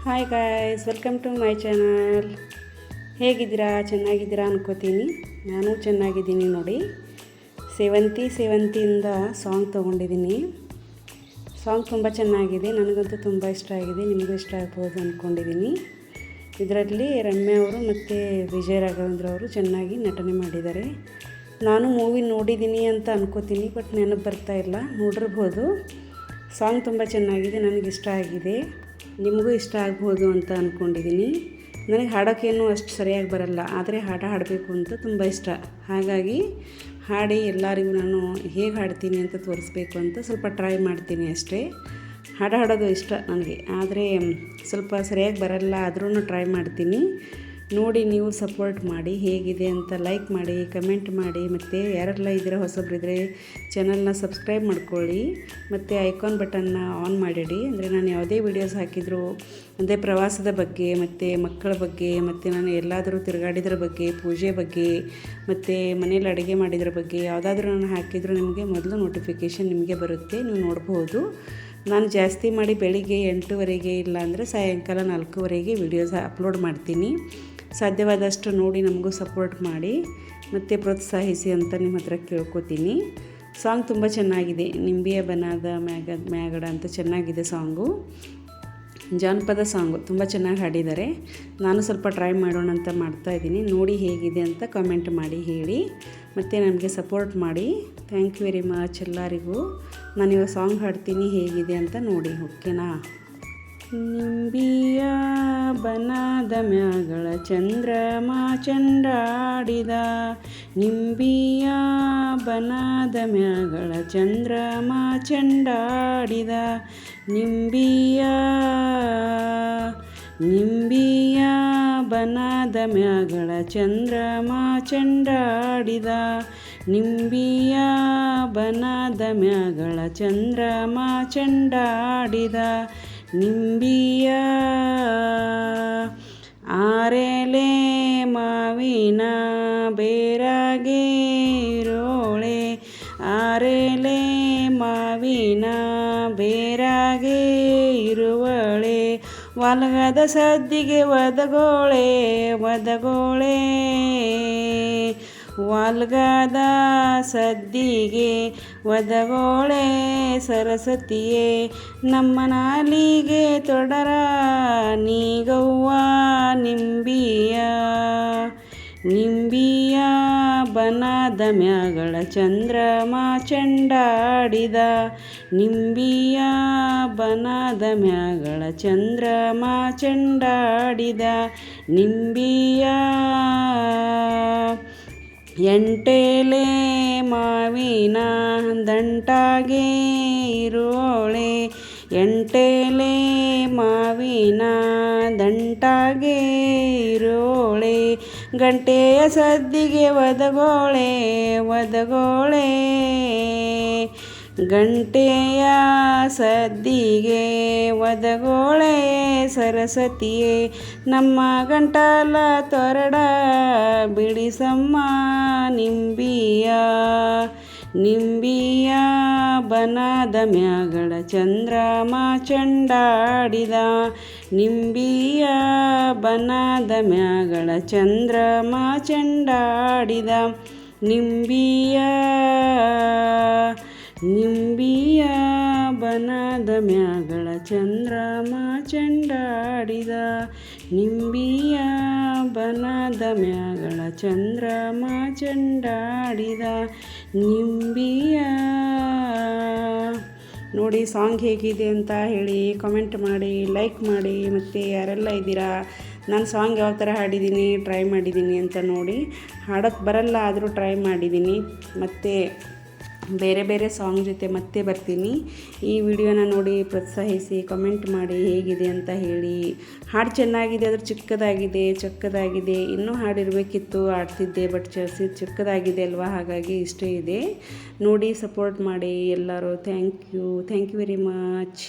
Hi guys, welcome to my channel. ಹೇಗಿದ್ದೀರಾ? ಚೆನ್ನಾಗಿದ್ದೀರಾ ಅನ್ಕೋತೀನಿ. ನಾನು ಚೆನ್ನಾಗಿದ್ದೀನಿ ನೋಡಿ. ಸೇವಂತಿಯಿಂದ ಸಾಂಗ್ ತೊಗೊಂಡಿದ್ದೀನಿ. ಸಾಂಗ್ ತುಂಬ ಚೆನ್ನಾಗಿದೆ, ನನಗಂತೂ ತುಂಬ ಇಷ್ಟ ಆಗಿದೆ. ನಿಮಗೂ ಇಷ್ಟ ಆಗ್ಬೋದು ಅಂದ್ಕೊಂಡಿದ್ದೀನಿ. ಇದರಲ್ಲಿ ರಮ್ಯಾ ಅವರು ಮತ್ತು ವಿಜಯ್ ರಾಘವೇಂದ್ರ ಅವರು ಚೆನ್ನಾಗಿ ನಟನೆ ಮಾಡಿದ್ದಾರೆ. ನಾನು ಮೂವಿ ನೋಡಿದ್ದೀನಿ ಅಂತ ಅನ್ಕೋತೀನಿ, ಬಟ್ ನೆನಪು ಬರ್ತಾಯಿಲ್ಲ. ನೋಡಿರ್ಬೋದು. ಸಾಂಗ್ ತುಂಬ ಚೆನ್ನಾಗಿದೆ, ನನಗಿಷ್ಟ ಆಗಿದೆ. ನಿಮಗೂ ಇಷ್ಟ ಆಗ್ಬೋದು ಅಂತ ಅಂದ್ಕೊಂಡಿದ್ದೀನಿ. ನನಗೆ ಹಾಡೋಕ್ಕೇನು ಅಷ್ಟು ಸರಿಯಾಗಿ ಬರಲ್ಲ, ಆದರೆ ಹಾಡಬೇಕು ಅಂತ ತುಂಬ ಇಷ್ಟ. ಹಾಗಾಗಿ ಹಾಡಿ ಎಲ್ಲರಿಗೂ ನಾನು ಹೇಗೆ ಹಾಡ್ತೀನಿ ಅಂತ ತೋರಿಸ್ಬೇಕು ಅಂತ ಸ್ವಲ್ಪ ಟ್ರೈ ಮಾಡ್ತೀನಿ ಅಷ್ಟೇ. ಹಾಡೋದು ಇಷ್ಟ ನನಗೆ, ಆದರೆ ಸ್ವಲ್ಪ ಸರಿಯಾಗಿ ಬರಲ್ಲ, ಆದ್ರೂ ಟ್ರೈ ಮಾಡ್ತೀನಿ. ನೋಡಿ ನೀವು ಸಪೋರ್ಟ್ ಮಾಡಿ, ಹೇಗಿದೆ ಅಂತ ಲೈಕ್ ಮಾಡಿ, ಕಮೆಂಟ್ ಮಾಡಿ, ಮತ್ತು ಯಾರೆಲ್ಲ ಇದ್ದೀರಾ ಹೊಸಬ್ರಿದ್ರೆ ಚಾನಲ್ನ ಸಬ್ಸ್ಕ್ರೈಬ್ ಮಾಡ್ಕೊಳ್ಳಿ, ಮತ್ತು ಐಕಾನ್ ಬಟನ್ನ ಆನ್ ಮಾಡಿಡಿ. ಅಂದರೆ ನಾನು ಯಾವುದೇ ವೀಡಿಯೋಸ್ ಹಾಕಿದರೂ, ಅಂದರೆ ಪ್ರವಾಸದ ಬಗ್ಗೆ ಮತ್ತು ಮಕ್ಕಳ ಬಗ್ಗೆ, ಮತ್ತು ನಾನು ಎಲ್ಲಾದರೂ ತಿರುಗಾಡಿದ್ರ ಬಗ್ಗೆ, ಪೂಜೆ ಬಗ್ಗೆ, ಮತ್ತು ಮನೇಲಿ ಅಡುಗೆ ಮಾಡಿದ್ರ ಬಗ್ಗೆ ಯಾವುದಾದ್ರೂ ನಾನು ಹಾಕಿದರೂ ನಿಮಗೆ ಮೊದಲು ನೋಟಿಫಿಕೇಷನ್ ನಿಮಗೆ ಬರುತ್ತೆ, ನೀವು ನೋಡ್ಬೋದು. ನಾನು ಜಾಸ್ತಿ ಮಾಡಿ ಬೆಳಿಗ್ಗೆ 8:00 ಇಲ್ಲ ಅಂದರೆ ಸಾಯಂಕಾಲ 4:00 ವೀಡಿಯೋಸ್ ಅಪ್ಲೋಡ್ ಮಾಡ್ತೀನಿ. ಸಾಧ್ಯವಾದಷ್ಟು ನೋಡಿ ನಮಗೂ ಸಪೋರ್ಟ್ ಮಾಡಿ ಮತ್ತು ಪ್ರೋತ್ಸಾಹಿಸಿ ಅಂತ ನಿಮ್ಮ ಹತ್ರ ಕೇಳ್ಕೊತೀನಿ. ಸಾಂಗ್ ತುಂಬ ಚೆನ್ನಾಗಿದೆ. ನಿಂಬಿಯ ಬನಾದ ಮ್ಯಾಗಡ ಅಂತ ಚೆನ್ನಾಗಿದೆ ಸಾಂಗು. ಜಾನಪದ ಸಾಂಗು ತುಂಬ ಚೆನ್ನಾಗಿ ಹಾಡಿದ್ದಾರೆ. ನಾನು ಸ್ವಲ್ಪ ಟ್ರೈ ಮಾಡೋಣ ಅಂತ ಮಾಡ್ತಾಯಿದ್ದೀನಿ. ನೋಡಿ ಹೇಗಿದೆ ಅಂತ ಕಾಮೆಂಟ್ ಮಾಡಿ ಹೇಳಿ, ಮತ್ತು ನನಗೆ ಸಪೋರ್ಟ್ ಮಾಡಿ. ಥ್ಯಾಂಕ್ ಯು ವೆರಿ ಮಚ್ ಎಲ್ಲರಿಗೂ. ನಾನಿವಾಗ ಸಾಂಗ್ ಹಾಡ್ತೀನಿ, ಹೇಗಿದೆ ಅಂತ ನೋಡಿ, ಓಕೆನಾ? ನಿಂಬಿಯ ಬನದ ಮ್ಯಾಗಳ ಚಂದ್ರಮ ಚಂಡಾಡಿದ, ನಿಂಬಿಯ ಬನದ ಮ್ಯಾಗಳ ಚಂದ್ರಮ ಚಂಡಾಡಿದ, ನಿಂಬಿಯ ಬನದ ಮ್ಯಾಗಳ ಚಂದ್ರಮ ಚಂಡಾಡಿದ, ನಿಂಬಿಯ ಬನದ ಮ್ಯಾಗಳ ಚಂದ್ರಮ ಚಂಡಾಡಿದ, ನಿಂಬಿಯ ಆರೆಲೆ ಮಾವಿನ ಬೇರಾಗೆ ಇರೋಳೆ, ಆರೆಲೆ ಮಾವಿನ ಬೇರಾಗೆ ಇರುವಳೆ, ಒಲಗದ ಸದ್ದಿಗೆ ಒದಗೋಳೆ ಒದಗೋಳೆ, ವಾಲ್ಗದ ಸದ್ದಿಗೆ ಒದಗೋಳೆ ಸರಸ್ವತಿಯೇ, ನಮ್ಮ ನಾಲಿಗೆ ತೊಡರ ನೀಗವ್ವ ನಿಂಬಿಯ, ನಿಂಬಿಯ ಬನದ ಮ್ಯಾಗಳ ಚಂದ್ರಮ ಚಂಡಾಡಿದ, ನಿಂಬಿಯ ಬನದ ಮ್ಯಾಗಳ ಚಂದ್ರಮ ಚಂಡಾಡಿದ, ನಿಂಬಿಯ ಎಂಟೆಲೆ ಮಾವಿನ ದಂಟಾಗೆ ಇರೋಳೆ, ಎಂಟೆಲೆ ಮಾವಿನ ದಂಟಾಗೆ ಇರೋಳೆ, ಗಂಟೆಯ ಸದ್ದಿಗೆ ಒದಗೋಳೆ ಒದಗೋಳೆ, ಗಂಟೆಯ ಸದ್ದಿಗೆ ಒದಗೋಳೆ ಸರಸ್ವತಿಯೇ, ನಮ್ಮ ಗಂಟಲ ತೊರಡ ಬಿಡಿಸಮ್ಮ ನಿಂಬಿಯ, ನಿಂಬಿಯ ಬನದ ಮ್ಯಾಗಳ ಚಂದ್ರಮ ಚಂಡಾಡಿದ, ನಿಂಬಿಯ ಬನದ ಮ್ಯಾಗಳ ಚಂದ್ರಮ ಚಂಡಾಡಿದ, ನಿಂಬಿಯ ಬನದ ಮ್ಯಾಗಳ ಚಂದ್ರಮ ಚಂಡಾಡಿದ, ನಿಂಬಿಯ ಬನದ ಮ್ಯಾಗಳ ಚಂದ್ರಮ ಚಂಡಾಡಿದ, ನಿಂಬಿಯ. ನೋಡಿ ಸಾಂಗ್ ಹೇಗಿದೆ ಅಂತ ಹೇಳಿ, ಕಾಮೆಂಟ್ ಮಾಡಿ, ಲೈಕ್ ಮಾಡಿ, ಮತ್ತು ಯಾರೆಲ್ಲ ಇದ್ದೀರಾ ನಾನು ಸಾಂಗ್ ಯಾವ ಥರ ಹಾಡಿದ್ದೀನಿ, ಟ್ರೈ ಮಾಡಿದ್ದೀನಿ ಅಂತ ನೋಡಿ. ಹಾಡೋಕ್ಕೆ ಬರಲ್ಲ, ಆದರೂ ಟ್ರೈ ಮಾಡಿದ್ದೀನಿ. ಮತ್ತು ಬೇರೆ ಬೇರೆ ಸಾಂಗ್ ಜೊತೆ ಮತ್ತೆ ಬರ್ತೀನಿ. ಈ ವಿಡಿಯೋನ ನೋಡಿ ಪ್ರೋತ್ಸಾಹಿಸಿ, ಕಮೆಂಟ್ ಮಾಡಿ ಹೇಗಿದೆ ಅಂತ ಹೇಳಿ. ಹಾಡು ಚೆನ್ನಾಗಿದೆ, ಆದರೆ ಚಿಕ್ಕದಾಗಿದೆ, ಚೊಕ್ಕದಾಗಿದೆ. ಇನ್ನೂ ಹಾಡಿರಬೇಕಿತ್ತು, ಆಡ್ತಿದ್ದೆ, ಬಟ್ ಚಿಕ್ಕದಾಗಿದೆ ಅಲ್ವಾ, ಹಾಗಾಗಿ ಇಷ್ಟೇ ಇದೆ. ನೋಡಿ ಸಪೋರ್ಟ್ ಮಾಡಿ ಎಲ್ಲರೂ. Thank you very much.